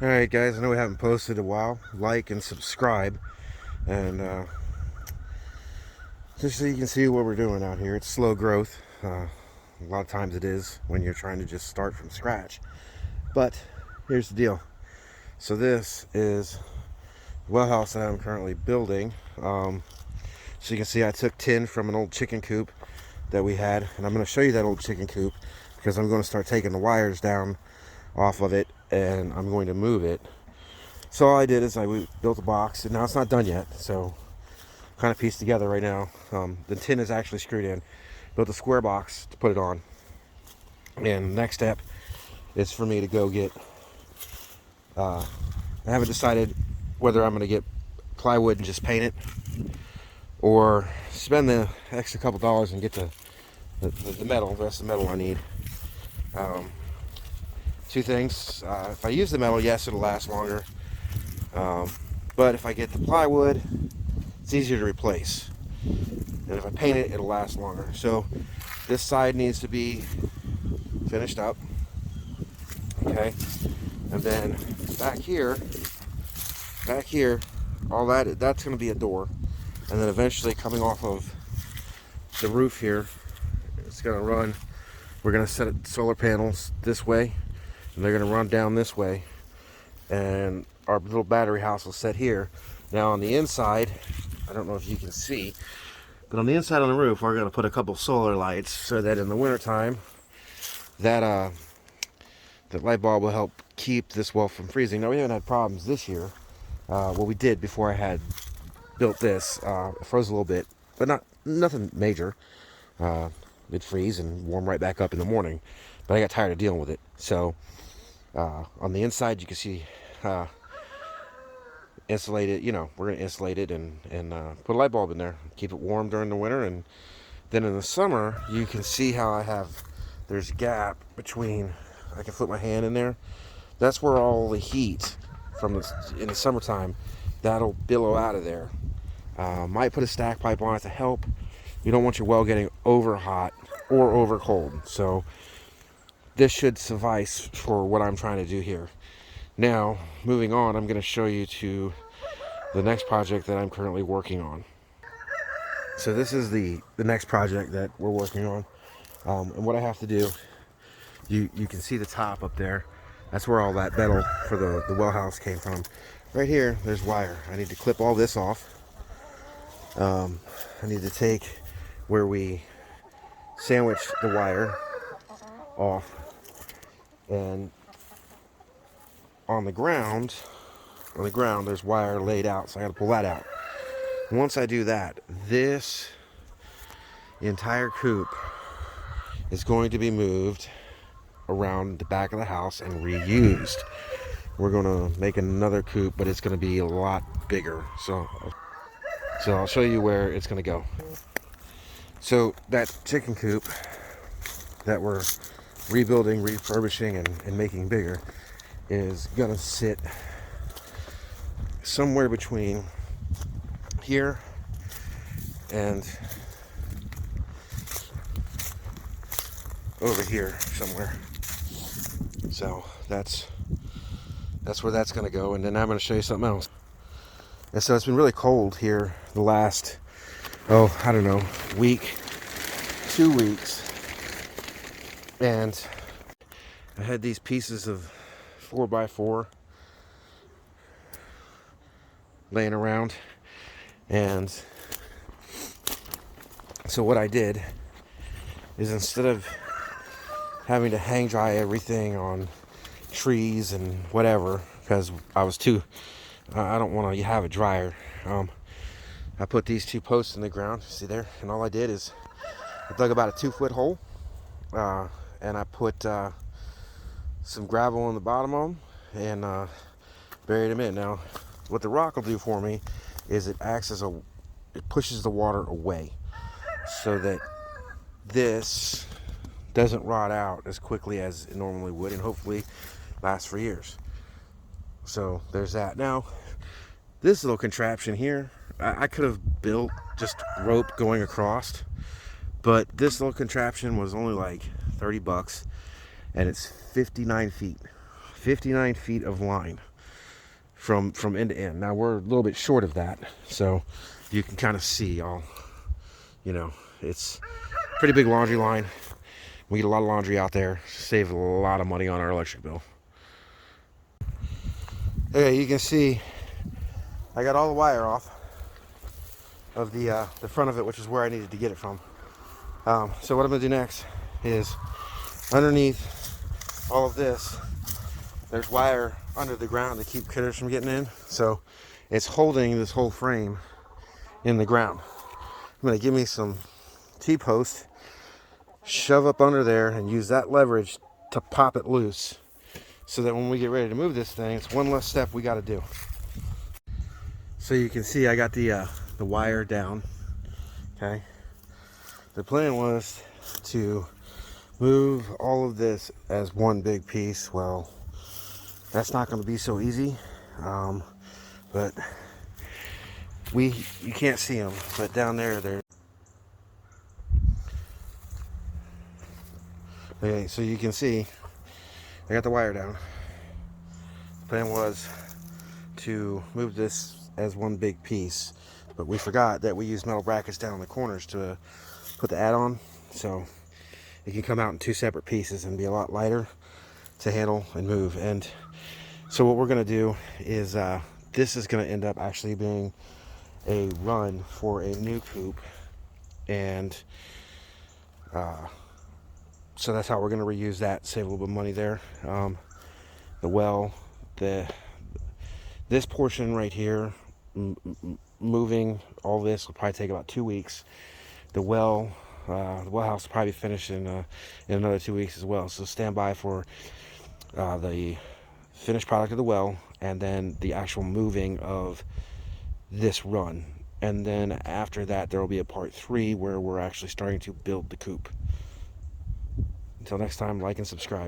Alright guys, I know we haven't posted in a while. Like and subscribe, and just so you can see what we're doing out here. It's slow growth. A lot of times it is when you're trying to just start from scratch. But here's the deal. So this is the well house that I'm currently building. So you can see I took tin from an old chicken coop that we had, and I'm going to show you that old chicken coop because I'm going to start taking the wires down off of it and I'm going to move it. So all I did is we built a box, and now it's not done yet, so kind of pieced together right now. The tin is actually screwed in. Built a square box to put it on, and the next step is for me to go get I haven't decided whether I'm going to get plywood and just paint it, or spend the extra couple dollars and get the metal, the rest of the metal I need. Two things. If I use the metal, yes, it'll last longer. But if I get the plywood, it's easier to replace. And if I paint it, it'll last longer. So this side needs to be finished up. Okay. And then back here, all that's going to be a door. And then eventually coming off of the roof here, it's going to run. We're going to set solar panels this way, and they're going to run down this way. And our little battery house will set here. Now on the inside, I don't know if you can see, but on the inside on the roof, we're going to put a couple solar lights so that in the wintertime, that light bulb will help keep this well from freezing. Now we haven't had problems this year. Well, we did before I had built this. It froze a little bit, but nothing major. It'd freeze and warm right back up in the morning. But I got tired of dealing with it. So on the inside, you can see insulated. We're going to insulate it and put a light bulb in there, keep it warm during the winter, and then in the summer, you can see how there's a gap between. I can flip my hand in there. That's where all the heat in the summertime, that'll billow out of there. Might put a stack pipe on it to help. You don't want your well getting over hot or over cold. So this should suffice for what I'm trying to do here. Now, moving on, I'm going to show you to the next project that I'm currently working on. So this is the next project that we're working on. And what I have to do, you can see the top up there. That's where all that metal for the well house came from. Right here, there's wire. I need to clip all this off. I need to take where we sandwich the wire off. And on the ground, there's wire laid out, so I got to pull that out. And once I do that, the entire coop is going to be moved around the back of the house and reused. We're going to make another coop, but it's going to be a lot bigger. So I'll show you where it's going to go. So that chicken coop that we're rebuilding, refurbishing, and making bigger is going to sit somewhere between here and over here somewhere. So that's where that's going to go. And then I'm going to show you something else. And so it's been really cold here the last, I don't know, week, 2 weeks. And I had these pieces of 4x4 laying around. And so what I did is, instead of having to hang dry everything on trees and whatever, because I don't want to have a dryer, I put these two posts in the ground, see there, and all I did is I dug about a 2-foot hole, and I put some gravel in the bottom of them and buried them in. Now what the rock will do for me is it pushes the water away so that this doesn't rot out as quickly as it normally would, and hopefully last for years. So there's that. Now this little contraption here, I could have built just rope going across, but this little contraption was only like $30, and it's 59 feet of line. from end to end. Now we're a little bit short of that, so you can kind of see all, you know, it's a pretty big laundry line. We get a lot of laundry out there, save a lot of money on our electric bill. Okay, you can see I got all the wire off of the front of it, which is where I needed to get it from. So what I'm gonna do next is underneath all of this, there's wire under the ground to keep critters from getting in. So it's holding this whole frame in the ground. I'm gonna give me some T-post, shove up under there, and use that leverage to pop it loose, so that when we get ready to move this thing, it's one less step we got to do. So you can see I got the wire down. Okay. The plan was to move all of this as one big piece. Well, that's not going to be so easy. But you can't see them, but down there they're. Okay, so you can see I got the wire down. The plan was to move this as one big piece, but we forgot that we use metal brackets down in the corners to put the add-on, so it can come out in two separate pieces and be a lot lighter to handle and move. And so what we're going to do is this is going to end up actually being a run for a new coop, and so that's how we're going to reuse that, save a little bit of money there. The well, this portion right here, moving all this will probably take about 2 weeks. The well house will probably finish in another 2 weeks as well. So stand by for the finished product of the well, and then the actual moving of this run. And then after that, there will be a part 3 where we're actually starting to build the coop. Until next time, like and subscribe.